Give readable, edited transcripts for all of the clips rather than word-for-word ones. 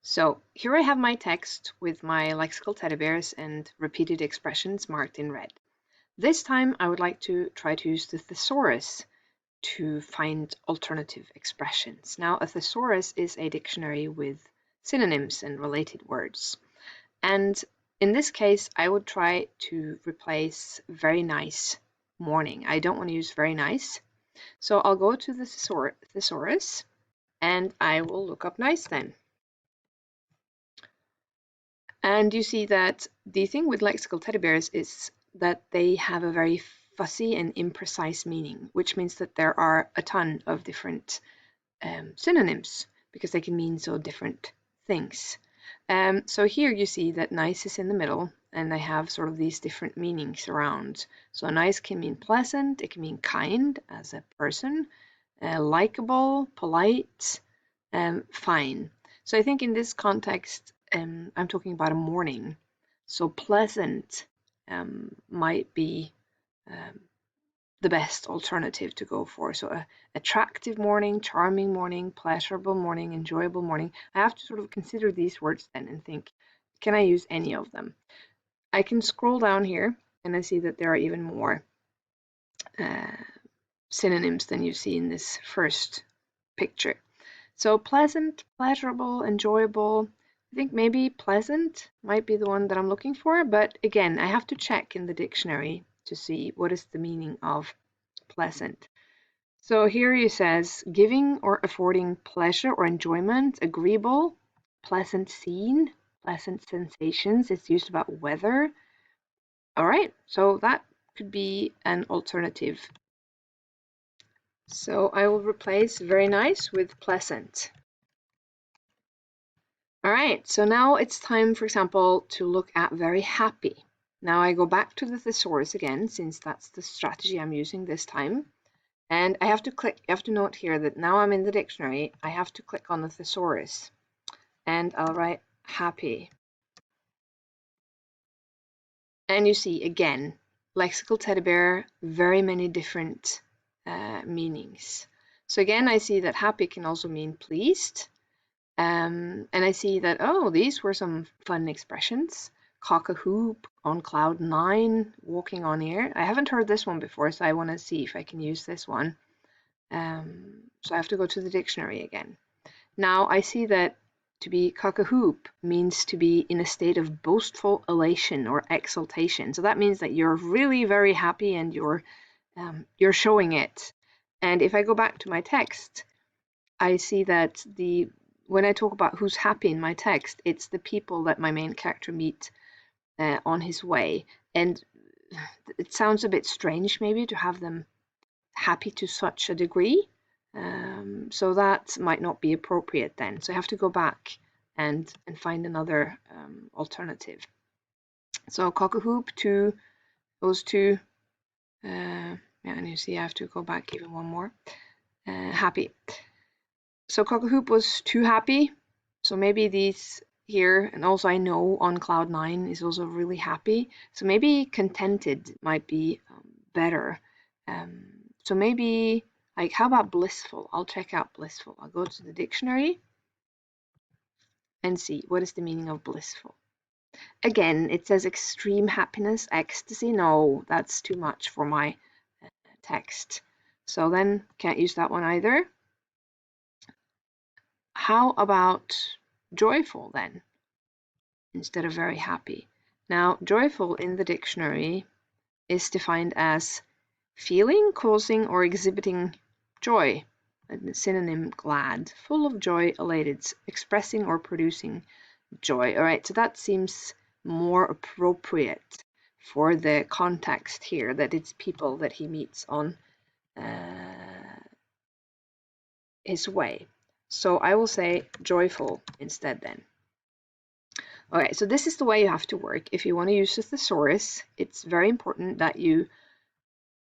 So here I have my text with my lexical teddy bears and repeated expressions marked in red. This time I would like to try to use the thesaurus to find alternative expressions. Now, a thesaurus is a dictionary with synonyms and related words. And in this case, I would try to replace very nice morning. I don't want to use very nice. So I'll go to the thesaurus and I will look up nice then. And you see that the thing with lexical teddy bears is that they have a very fussy and imprecise meaning, which means that there are a ton of different synonyms because they can mean so different things. So here you see that nice is in the middle and they have sort of these different meanings around. So nice can mean pleasant, it can mean kind as a person, likable, polite, fine. So I think in this context, I'm talking about a morning. So pleasant might be the best alternative to go for. So a attractive morning, charming morning, pleasurable morning, enjoyable morning. I have to sort of consider these words then and think, can I use any of them? I can scroll down here and I see that there are even more synonyms than you see in this first picture. So pleasant, pleasurable, enjoyable. I think maybe pleasant might be the one that I'm looking for, but again, I have to check in the dictionary to see what is the meaning of pleasant. So here it says giving or affording pleasure or enjoyment, agreeable, pleasant scene, pleasant sensations. It's used about weather. All right, so that could be an alternative. So I will replace very nice with pleasant. All right, so now it's time, for example, to look at very happy. Now I go back to the thesaurus again, since that's the strategy I'm using this time. And I have to click, you have to note here that now I'm in the dictionary, I have to click on the thesaurus. And I'll write happy. And you see, again, lexical teddy bear, very many different meanings. So again, I see that happy can also mean pleased. And I see that, oh, these were some fun expressions. Cock a hoop, on cloud 9, walking on air. I haven't heard this one before, so I want to see if I can use this one. So I have to go to the dictionary again. Now I see that to be cock a hoop means to be in a state of boastful elation or exultation. So that means that you're really very happy and you're showing it. And if I go back to my text, I see that when I talk about who's happy in my text, it's the people that my main character meet on his way. And it sounds a bit strange maybe to have them happy to such a degree. So that might not be appropriate then. So I have to go back and find another alternative. So cock a hoop to those two. Yeah, and you see I have to go back even one more. Happy. So cock a hoop was too happy. So maybe these here, and also I know on cloud 9 is also really happy. So maybe contented might be better. So maybe, like, how about blissful? I'll check out blissful. I'll go to the dictionary and see what is the meaning of blissful. Again, it says extreme happiness, ecstasy. No, that's too much for my text. So then can't use that one either. How about joyful then, instead of very happy? Now, joyful in the dictionary is defined as feeling, causing, or exhibiting joy. A synonym glad, full of joy, elated, expressing or producing joy. All right, so that seems more appropriate for the context here, that it's people that he meets on his way. So I will say joyful instead then. Okay, so this is the way you have to work. If you want to use the thesaurus, it's very important that you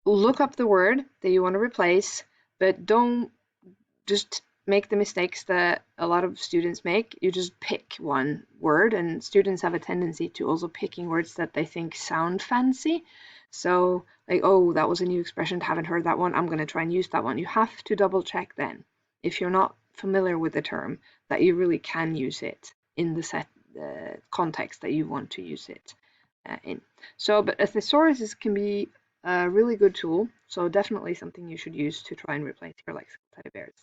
look up the word that you want to replace, but don't just make the mistakes that a lot of students make. You just pick one word, and students have a tendency to also picking words that they think sound fancy. So like, oh, that was a new expression, haven't heard that one, I'm going to try and use that one. You have to double check then. If you're not familiar with the term that you really can use it in the set context that you want to use it in. So, but a thesaurus can be a really good tool, so definitely something you should use to try and replace your lexical teddy bears.